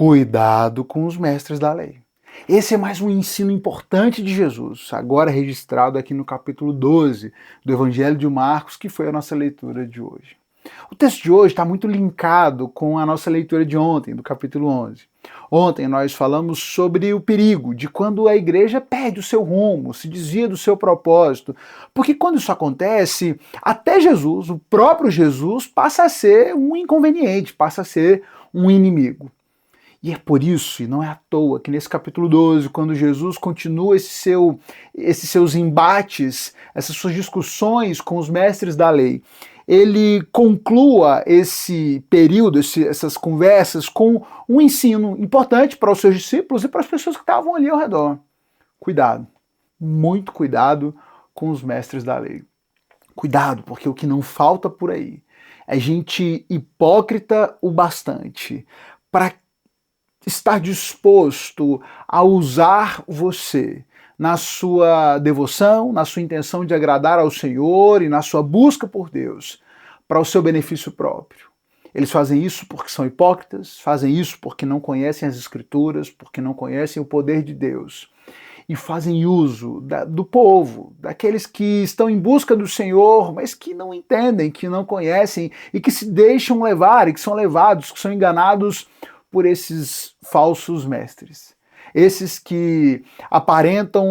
Cuidado com os mestres da lei. Esse é mais um ensino importante de Jesus, agora registrado aqui no capítulo 12 do Evangelho de Marcos, que foi a nossa leitura de hoje. O texto de hoje está muito linkado com a nossa leitura de ontem, do capítulo 11. Ontem nós falamos sobre o perigo de quando a igreja perde o seu rumo, se desvia do seu propósito, porque quando isso acontece, até Jesus, o próprio Jesus, passa a ser um inconveniente, passa a ser um inimigo. E é por isso, e não é à toa, que nesse capítulo 12, quando Jesus continua esses seus embates, essas suas discussões com os mestres da lei, ele conclua esse período, essas conversas, com um ensino importante para os seus discípulos e para as pessoas que estavam ali ao redor. Cuidado, muito cuidado com os mestres da lei. Cuidado, porque o que não falta por aí é gente hipócrita o bastante para estar disposto a usar você na sua devoção, na sua intenção de agradar ao Senhor e na sua busca por Deus para o seu benefício próprio. Eles fazem isso porque são hipócritas, fazem isso porque não conhecem as Escrituras, porque não conhecem o poder de Deus. E fazem uso do povo, daqueles que estão em busca do Senhor, mas que não entendem, que não conhecem e que se deixam levar, e que são levados, que são enganados por esses falsos mestres. Esses que aparentam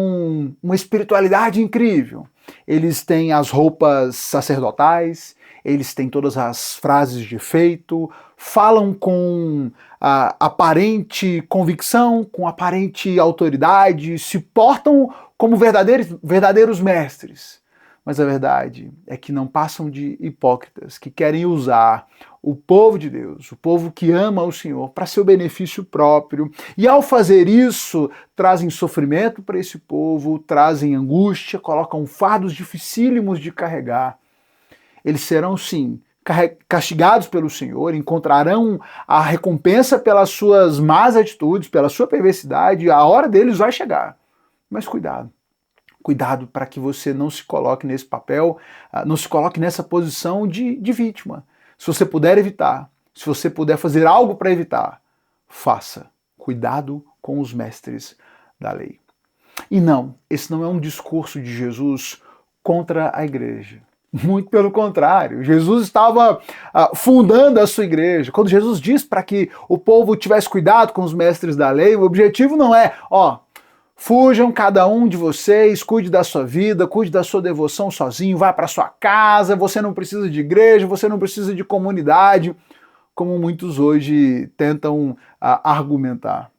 uma espiritualidade incrível. Eles têm as roupas sacerdotais, eles têm todas as frases de efeito, falam com aparente convicção, com aparente autoridade, se portam como verdadeiros mestres. Mas a verdade é que não passam de hipócritas que querem usar o povo de Deus, o povo que ama o Senhor, para seu benefício próprio. E ao fazer isso, trazem sofrimento para esse povo, trazem angústia, colocam fardos dificílimos de carregar. Eles serão, sim, castigados pelo Senhor, encontrarão a recompensa pelas suas más atitudes, pela sua perversidade, a hora deles vai chegar. Mas cuidado. Cuidado para que você não se coloque nesse papel, não se coloque nessa posição de vítima. Se você puder evitar, se você puder fazer algo para evitar, faça. Cuidado com os mestres da lei. E não, esse não é um discurso de Jesus contra a igreja. Muito pelo contrário, Jesus estava fundando a sua igreja. Quando Jesus diz para que o povo tivesse cuidado com os mestres da lei, o objetivo não é, fujam cada um de vocês, cuide da sua vida, cuide da sua devoção sozinho, vá para sua casa, você não precisa de igreja, você não precisa de comunidade, como muitos hoje tentam argumentar.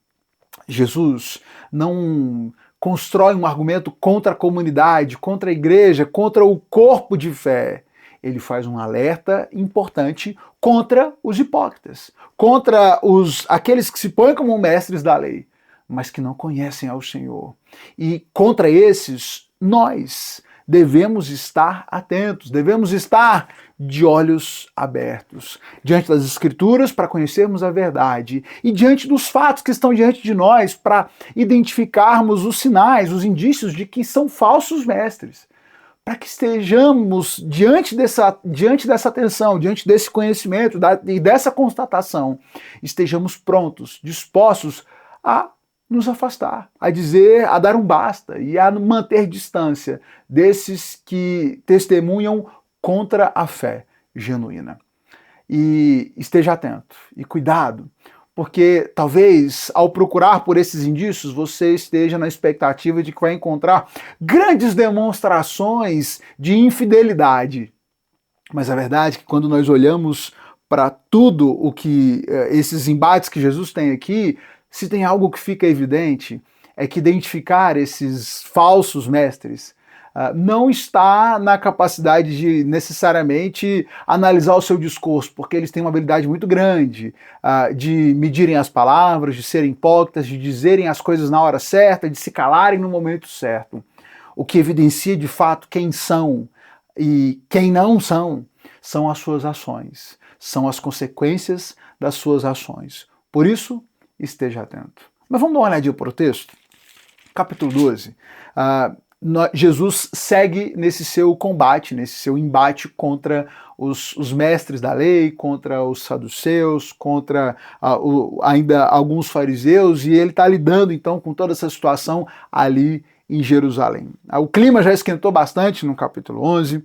Jesus não constrói um argumento contra a comunidade, contra a igreja, contra o corpo de fé. Ele faz um alerta importante contra os hipócritas, contra aqueles que se põem como mestres da lei, mas que não conhecem ao Senhor. E contra esses, nós devemos estar atentos, devemos estar de olhos abertos, diante das Escrituras para conhecermos a verdade e diante dos fatos que estão diante de nós para identificarmos os sinais, os indícios de que são falsos mestres. Para que estejamos diante dessa atenção, diante desse conhecimento e dessa constatação, estejamos prontos, dispostos a nos afastar, a dar um basta e a manter distância desses que testemunham contra a fé genuína. E esteja atento e cuidado, porque talvez ao procurar por esses indícios você esteja na expectativa de que vai encontrar grandes demonstrações de infidelidade. Mas a verdade é que quando nós olhamos para tudo o que esses embates que Jesus tem aqui, se tem algo que fica evidente, é que identificar esses falsos mestres não está na capacidade de necessariamente analisar o seu discurso, porque eles têm uma habilidade muito grande de medirem as palavras, de serem hipócritas, de dizerem as coisas na hora certa, de se calarem no momento certo. O que evidencia de fato quem são e quem não são as suas ações, são as consequências das suas ações. Por isso, esteja atento. Mas vamos dar uma olhadinha para o texto? Capítulo 12. Jesus segue nesse seu combate, nesse seu embate contra os mestres da lei, contra os saduceus, contra ainda alguns fariseus, e ele está lidando então com toda essa situação ali em Jerusalém. O clima já esquentou bastante no capítulo 11,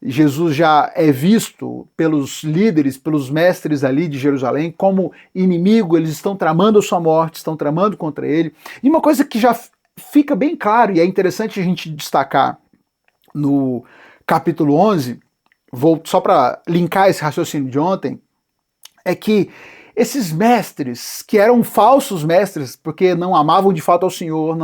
Jesus já é visto pelos líderes, pelos mestres ali de Jerusalém como inimigo, eles estão tramando a sua morte, estão tramando contra ele. E uma coisa que já fica bem claro, e é interessante a gente destacar no capítulo 11, só para linkar esse raciocínio de ontem, é que esses mestres, que eram falsos mestres, porque não amavam de fato ao Senhor,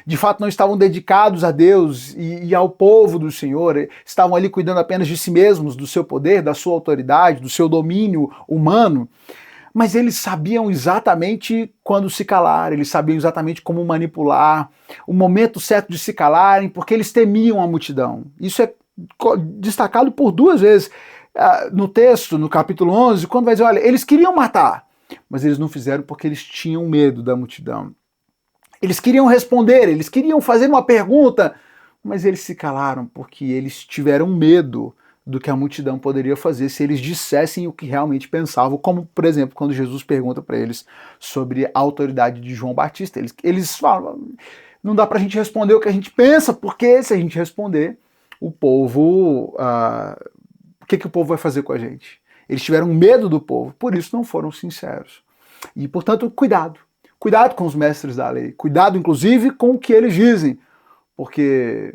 de fato não estavam dedicados a Deus e ao povo do Senhor, estavam ali cuidando apenas de si mesmos, do seu poder, da sua autoridade, do seu domínio humano, mas eles sabiam exatamente quando se calar, eles sabiam exatamente como manipular, o momento certo de se calarem, porque eles temiam a multidão. Isso é destacado por duas vezes no texto, no capítulo 11, quando vai dizer, olha, eles queriam matar, mas eles não fizeram porque eles tinham medo da multidão. Eles queriam responder, eles queriam fazer uma pergunta, mas eles se calaram porque eles tiveram medo do que a multidão poderia fazer se eles dissessem o que realmente pensavam, como, por exemplo, quando Jesus pergunta para eles sobre a autoridade de João Batista. Eles falam, não dá para a gente responder o que a gente pensa, porque se a gente responder, o povo... o que o povo vai fazer com a gente? Eles tiveram medo do povo, por isso não foram sinceros. E, portanto, cuidado. Cuidado com os mestres da lei. Cuidado, inclusive, com o que eles dizem, porque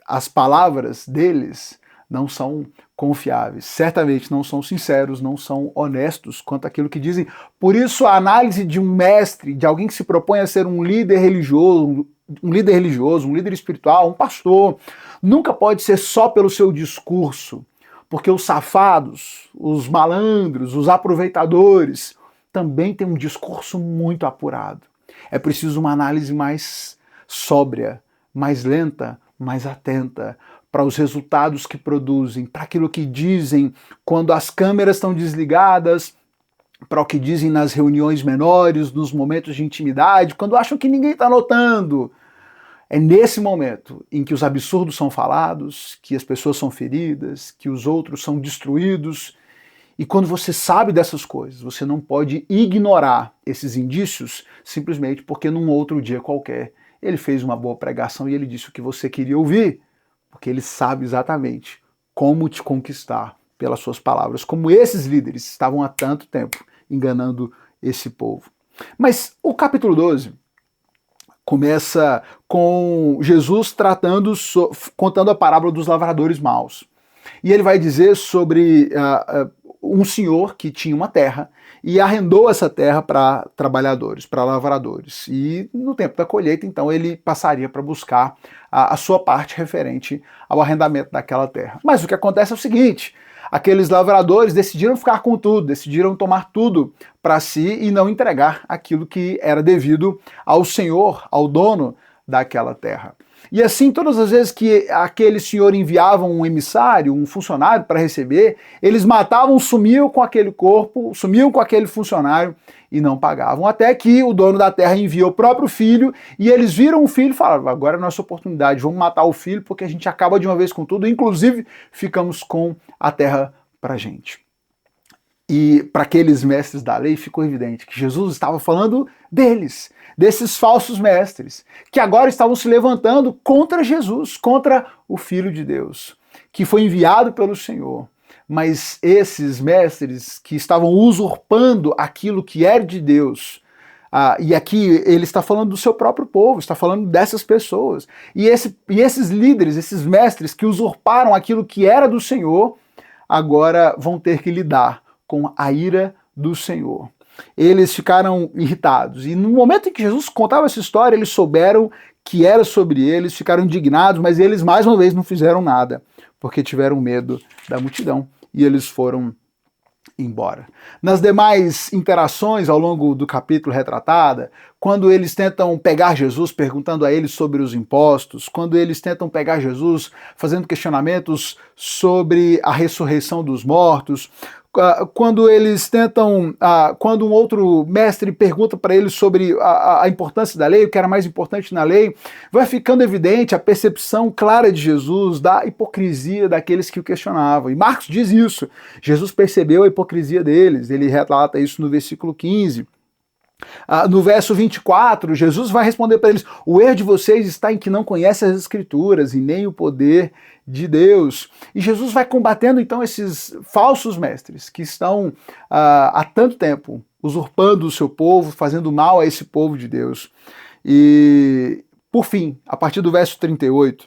as palavras deles não são confiáveis, certamente não são sinceros, não são honestos quanto àquilo que dizem. Por isso, a análise de um mestre, de alguém que se propõe a ser um líder religioso, um líder espiritual, um pastor, nunca pode ser só pelo seu discurso, porque os safados, os malandros, os aproveitadores também têm um discurso muito apurado. É preciso uma análise mais sóbria, mais lenta, mais atenta para os resultados que produzem, para aquilo que dizem quando as câmeras estão desligadas, para o que dizem nas reuniões menores, nos momentos de intimidade, quando acham que ninguém está notando. É nesse momento em que os absurdos são falados, que as pessoas são feridas, que os outros são destruídos. E quando você sabe dessas coisas, você não pode ignorar esses indícios simplesmente porque num outro dia qualquer ele fez uma boa pregação e ele disse o que você queria ouvir, porque ele sabe exatamente como te conquistar pelas suas palavras, como esses líderes estavam há tanto tempo enganando esse povo. Mas o capítulo 12 começa com Jesus contando a parábola dos lavradores maus. E ele vai dizer sobre um senhor que tinha uma terra e arrendou essa terra para trabalhadores, para lavradores. E no tempo da colheita, então, ele passaria para buscar a sua parte referente ao arrendamento daquela terra. Mas o que acontece é o seguinte: aqueles lavradores decidiram ficar com tudo, decidiram tomar tudo para si e não entregar aquilo que era devido ao senhor, ao dono daquela terra. E assim, todas as vezes que aquele senhor enviava um emissário, um funcionário para receber, eles matavam, sumiam com aquele corpo, sumiam com aquele funcionário e não pagavam. Até que o dono da terra envia o próprio filho e eles viram o filho e falaram: agora é a nossa oportunidade, vamos matar o filho porque a gente acaba de uma vez com tudo, inclusive ficamos com a terra para a gente. E para aqueles mestres da lei ficou evidente que Jesus estava falando deles, desses falsos mestres, que agora estavam se levantando contra Jesus, contra o Filho de Deus, que foi enviado pelo Senhor. Mas esses mestres que estavam usurpando aquilo que era de Deus, e aqui ele está falando do seu próprio povo, está falando dessas pessoas, e esses líderes, esses mestres que usurparam aquilo que era do Senhor, agora vão ter que lidar com a ira do Senhor. Eles ficaram irritados, e no momento em que Jesus contava essa história, eles souberam que era sobre eles, ficaram indignados, mas eles mais uma vez não fizeram nada, porque tiveram medo da multidão, e eles foram embora. Nas demais interações ao longo do capítulo retratada, quando eles tentam pegar Jesus perguntando a ele sobre os impostos, quando eles tentam pegar Jesus fazendo questionamentos sobre a ressurreição dos mortos, quando eles tentam, quando um outro mestre pergunta para eles sobre a importância da lei, o que era mais importante na lei, vai ficando evidente a percepção clara de Jesus da hipocrisia daqueles que o questionavam. E Marcos diz isso, Jesus percebeu a hipocrisia deles, ele relata isso no versículo 15. No verso 24, Jesus vai responder para eles: o erro de vocês está em que não conhecem as Escrituras e nem o poder de Deus. E Jesus vai combatendo então esses falsos mestres que estão há tanto tempo usurpando o seu povo, fazendo mal a esse povo de Deus. E, por fim, a partir do verso 38,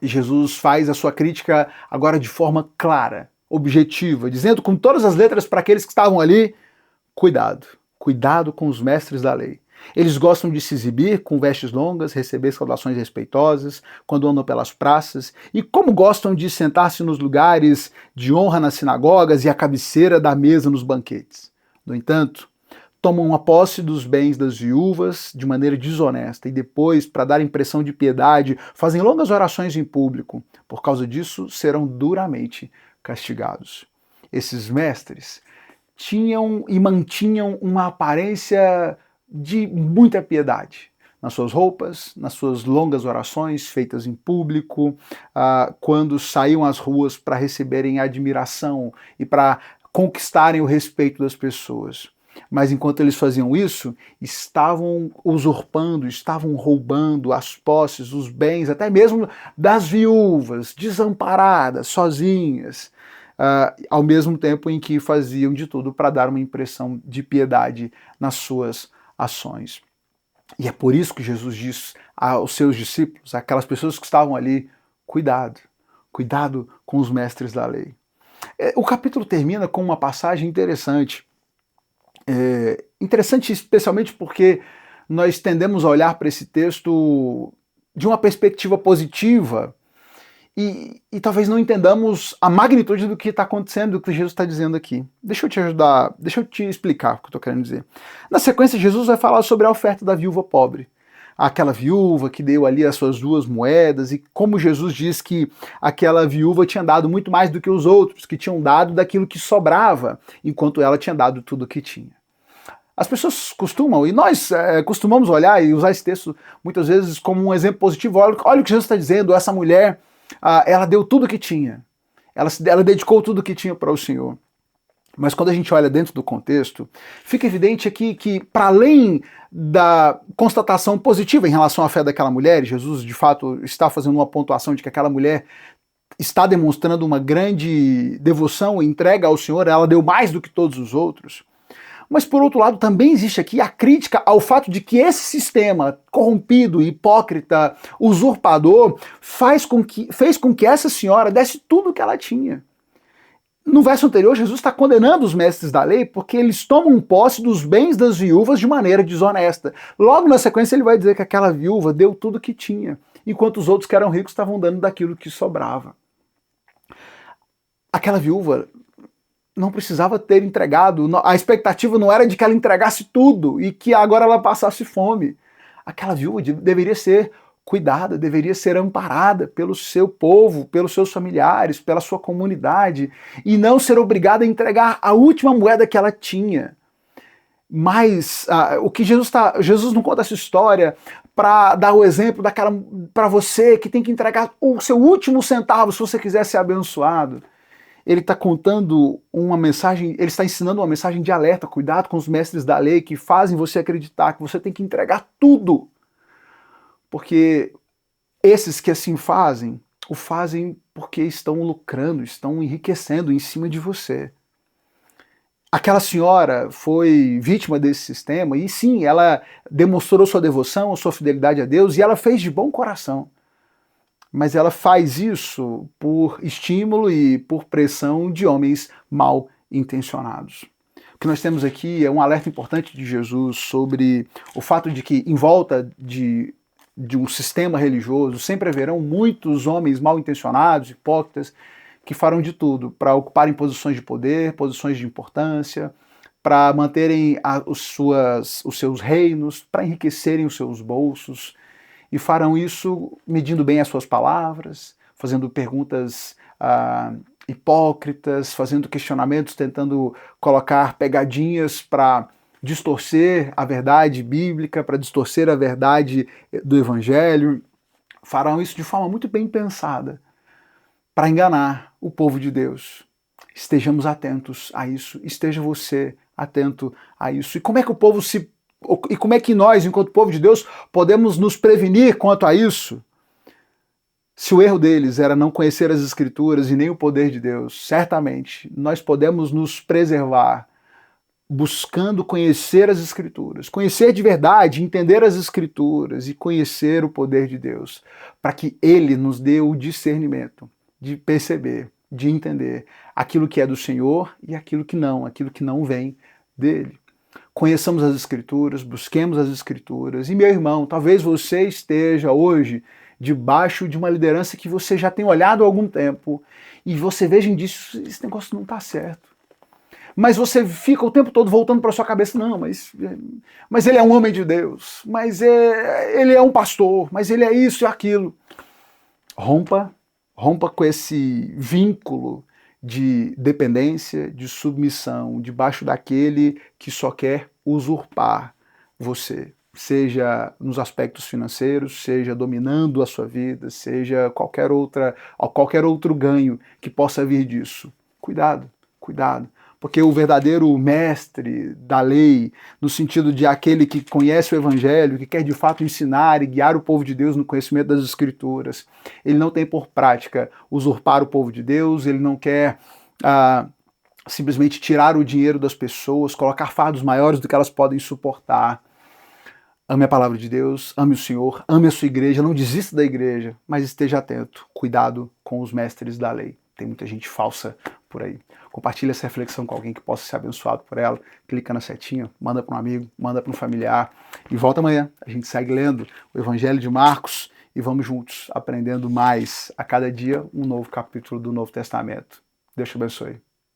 Jesus faz a sua crítica agora de forma clara, objetiva, dizendo com todas as letras para aqueles que estavam ali: cuidado. Cuidado com os mestres da lei. Eles gostam de se exibir com vestes longas, receber saudações respeitosas quando andam pelas praças, e como gostam de sentar-se nos lugares de honra nas sinagogas e à cabeceira da mesa nos banquetes. No entanto, tomam a posse dos bens das viúvas de maneira desonesta e depois, para dar impressão de piedade, fazem longas orações em público. Por causa disso, serão duramente castigados. Esses mestres tinham e mantinham uma aparência de muita piedade nas suas roupas, nas suas longas orações feitas em público, quando saíam às ruas para receberem admiração e para conquistarem o respeito das pessoas. Mas enquanto eles faziam isso, estavam usurpando, estavam roubando as posses, os bens, até mesmo das viúvas, desamparadas, sozinhas. Ao mesmo tempo em que faziam de tudo para dar uma impressão de piedade nas suas ações. E é por isso que Jesus diz aos seus discípulos, aquelas pessoas que estavam ali: cuidado, cuidado com os mestres da lei. O capítulo termina com uma passagem interessante. Interessante especialmente porque nós tendemos a olhar para esse texto de uma perspectiva positiva, e talvez não entendamos a magnitude do que está acontecendo, do que Jesus está dizendo aqui. Deixa eu te ajudar, deixa eu te explicar o que eu estou querendo dizer. Na sequência, Jesus vai falar sobre a oferta da viúva pobre. Aquela viúva que deu ali as suas 2 moedas, e como Jesus diz que aquela viúva tinha dado muito mais do que os outros, que tinham dado daquilo que sobrava, enquanto ela tinha dado tudo o que tinha. As pessoas costumam, e nós costumamos olhar e usar esse texto muitas vezes como um exemplo positivo. Olha o que Jesus está dizendo, essa mulher, ela deu tudo o que tinha, ela dedicou tudo o que tinha para o Senhor. Mas quando a gente olha dentro do contexto, fica evidente aqui que, para além da constatação positiva em relação à fé daquela mulher, Jesus de fato está fazendo uma pontuação de que aquela mulher está demonstrando uma grande devoção e entrega ao Senhor, ela deu mais do que todos os outros. Mas, por outro lado, também existe aqui a crítica ao fato de que esse sistema corrompido, hipócrita, usurpador, fez com que essa senhora desse tudo o que ela tinha. No verso anterior, Jesus está condenando os mestres da lei porque eles tomam posse dos bens das viúvas de maneira desonesta. Logo na sequência, ele vai dizer que aquela viúva deu tudo o que tinha, enquanto os outros que eram ricos estavam dando daquilo que sobrava. Aquela viúva não precisava ter entregado, a expectativa não era de que ela entregasse tudo e que agora ela passasse fome. Aquela viúva deveria ser cuidada, deveria ser amparada pelo seu povo, pelos seus familiares, pela sua comunidade, e não ser obrigada a entregar a última moeda que ela tinha. Mas o que Jesus não conta essa história para dar o exemplo para você que tem que entregar o seu último centavo se você quiser ser abençoado. Ele está contando uma mensagem, ele está ensinando uma mensagem de alerta: cuidado com os mestres da lei que fazem você acreditar que você tem que entregar tudo. Porque esses que assim fazem, o fazem porque estão lucrando, estão enriquecendo em cima de você. Aquela senhora foi vítima desse sistema e sim, ela demonstrou sua devoção, sua fidelidade a Deus, e ela fez de bom coração. Mas ela faz isso por estímulo e por pressão de homens mal intencionados. O que nós temos aqui é um alerta importante de Jesus sobre o fato de que, em volta de um sistema religioso, sempre haverão muitos homens mal intencionados, hipócritas, que farão de tudo para ocuparem posições de poder, posições de importância, para manterem os seus reinos, para enriquecerem os seus bolsos, e farão isso medindo bem as suas palavras, fazendo perguntas hipócritas, fazendo questionamentos, tentando colocar pegadinhas para distorcer a verdade bíblica, para distorcer a verdade do evangelho. Farão isso de forma muito bem pensada, para enganar o povo de Deus. Estejamos atentos a isso, esteja você atento a isso. E como é que e como é que nós, enquanto povo de Deus, podemos nos prevenir quanto a isso? Se o erro deles era não conhecer as Escrituras e nem o poder de Deus, certamente nós podemos nos preservar buscando conhecer as Escrituras, conhecer de verdade, entender as Escrituras e conhecer o poder de Deus, para que Ele nos dê o discernimento de perceber, de entender aquilo que é do Senhor e aquilo que não vem dele. Conheçamos as Escrituras, busquemos as Escrituras. E meu irmão, talvez você esteja hoje debaixo de uma liderança que você já tem olhado há algum tempo e você veja indícios, esse negócio não está certo. Mas você fica o tempo todo voltando para sua cabeça, não, mas ele é um homem de Deus, ele é um pastor, mas ele é isso e aquilo. Rompa com esse vínculo de dependência, de submissão, debaixo daquele que só quer usurpar você, seja nos aspectos financeiros, seja dominando a sua vida, seja qualquer outro ganho que possa vir disso. Cuidado, cuidado. Porque o verdadeiro mestre da lei, no sentido de aquele que conhece o evangelho, que quer de fato ensinar e guiar o povo de Deus no conhecimento das Escrituras, ele não tem por prática usurpar o povo de Deus, ele não quer simplesmente tirar o dinheiro das pessoas, colocar fardos maiores do que elas podem suportar. Ame a palavra de Deus, ame o Senhor, ame a sua igreja, não desista da igreja, mas esteja atento, cuidado com os mestres da lei. Tem muita gente falsa por aí. Compartilhe essa reflexão com alguém que possa ser abençoado por ela. Clica na setinha, manda para um amigo, manda para um familiar. E volta amanhã. A gente segue lendo o Evangelho de Marcos e vamos juntos aprendendo mais a cada dia um novo capítulo do Novo Testamento. Deus te abençoe.